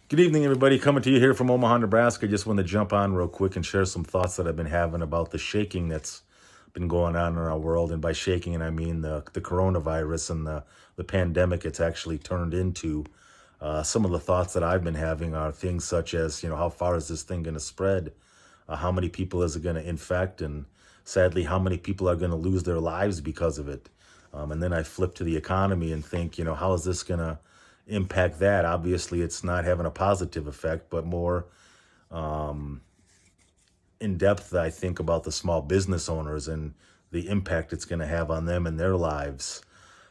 Good evening, everybody. Coming to you here from Omaha, Nebraska. Just want to jump on real quick and share some thoughts that I've been having about the shaking that's been going on in our world. And by shaking, and I mean the coronavirus and the pandemic it's actually turned into. Some of the thoughts that I've been having are things such as, how far is this thing going to spread? How many people is it going to infect? And sadly, how many people are going to lose their lives because of it? And then I flip to the economy and think, how is this going to impact that? Obviously, it's not having a positive effect, but more in depth, I think about the small business owners and the impact it's going to have on them and their lives.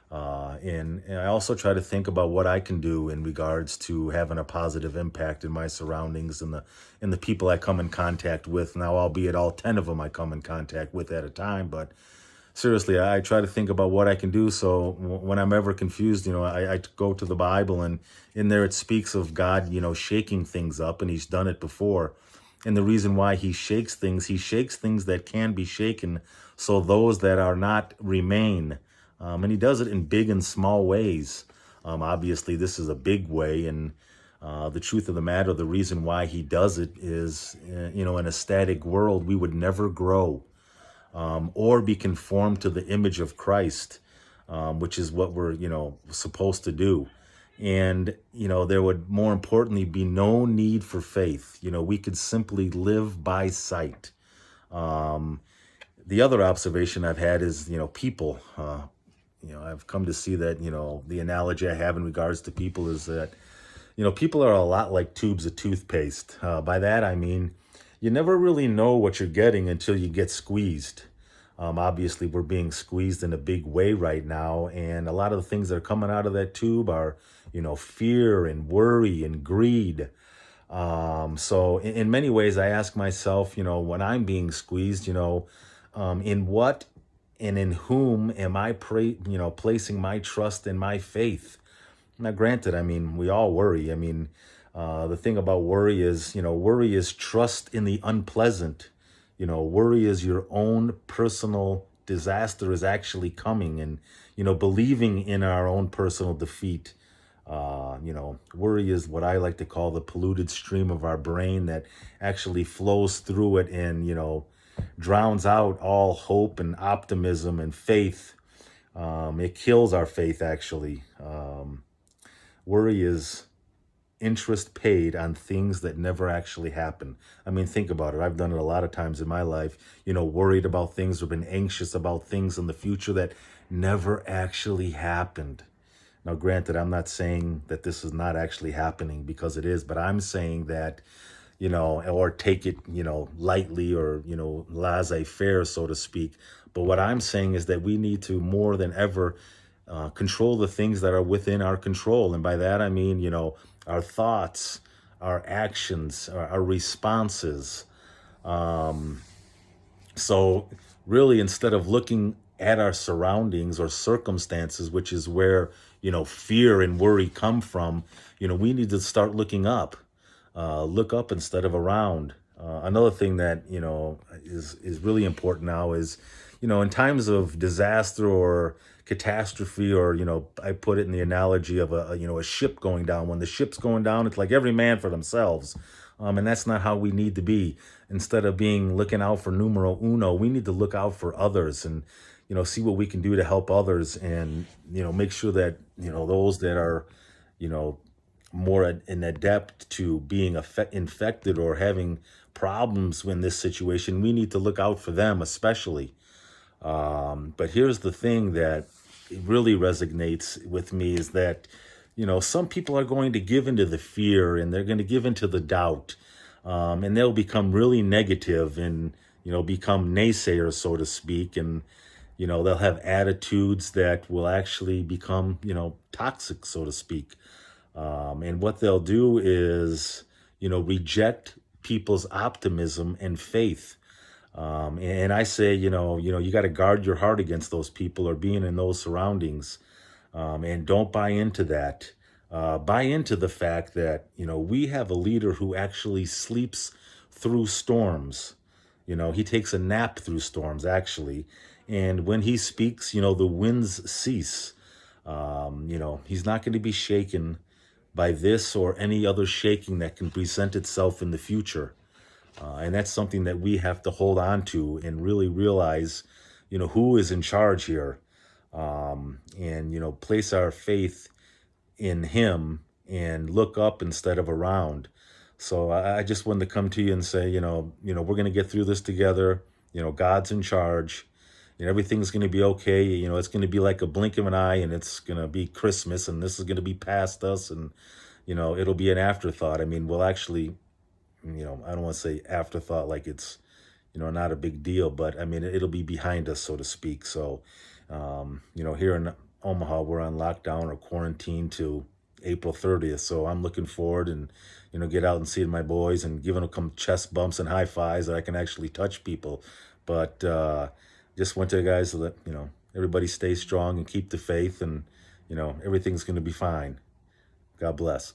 And I also try to think about what I can do in regards to having a positive impact in my surroundings and the people I come in contact with. Now, albeit all 10 of them I come in contact with at a time, but seriously, I try to think about what I can do. So when I'm ever confused, I go to the Bible, and in there it speaks of God, shaking things up, and He's done it before. And the reason why He shakes things that can be shaken, so those that are not remain. And He does it in big and small ways. Obviously, this is a big way, and the truth of the matter, the reason why He does it is, in a static world, we would never grow or be conformed to the image of Christ, which is what we're, supposed to do. And, there would more importantly be no need for faith. We could simply live by sight. The other observation I've had is, people, I've come to see that, the analogy I have in regards to people is that, people are a lot like tubes of toothpaste. By that, I mean, you never really know what you're getting until you get squeezed. Obviously, we're being squeezed in a big way right now. And a lot of the things that are coming out of that tube are, fear and worry and greed. So in many ways, I ask myself, when I'm being squeezed, in what and in whom am I, placing my trust and my faith? Now, granted, I mean, we all worry. I mean, the thing about worry is trust in the unpleasant. Worry is your own personal disaster is actually coming, and, believing in our own personal defeat. Worry is what I like to call the polluted stream of our brain that actually flows through it and, drowns out all hope and optimism and faith. It kills our faith, actually. Worry is interest paid on things that never actually happen. I mean, think about it. I've done it a lot of times in my life, worried about things or been anxious about things in the future that never actually happened. Now, granted, I'm not saying that this is not actually happening, because it is, but I'm saying that, or take it, lightly, or, laissez-faire, so to speak. But what I'm saying is that we need to more than ever control the things that are within our control. And by that, I mean, our thoughts, our actions, our responses. So really, instead of looking at our surroundings or circumstances, which is where, fear and worry come from, we need to start looking up. Look up instead of around. Another thing that, is really important now is, in times of disaster or catastrophe, or, I put it in the analogy of a ship going down. When the ship's going down, it's like every man for themselves. And that's not how we need to be. Instead of looking out for numero uno, we need to look out for others and, see what we can do to help others, and, make sure that, those that are, more an adept to being infected or having problems in this situation, we need to look out for them especially. But here's the thing that really resonates with me is that, some people are going to give into the fear, and they're going to give into the doubt, and they'll become really negative and, become naysayers, so to speak. And, they'll have attitudes that will actually become, toxic, so to speak. And what they'll do is, reject people's optimism and faith. And I say, you got to guard your heart against those people or being in those surroundings. And don't buy into that. Buy into the fact that, we have a leader who actually sleeps through storms. He takes a nap through storms, actually. And when he speaks, the winds cease. He's not going to be shaken by this or any other shaking that can present itself in the future. And that's something that we have to hold on to and really realize, who is in charge here. And, place our faith in him and look up instead of around. So I just wanted to come to you and say, we're going to get through this together. God's in charge. Everything's going to be okay. It's going to be like a blink of an eye, and it's going to be Christmas, and this is going to be past us, and it'll be an afterthought. I mean, we'll actually, I don't want to say afterthought like it's, not a big deal, but I mean, it'll be behind us, so to speak. So, here in Omaha, we're on lockdown or quarantine to April 30th. So I'm looking forward and, get out and see my boys and giving them some chest bumps and high fives that I can actually touch people. But just want to guys so that, everybody stay strong and keep the faith, and, everything's going to be fine. God bless.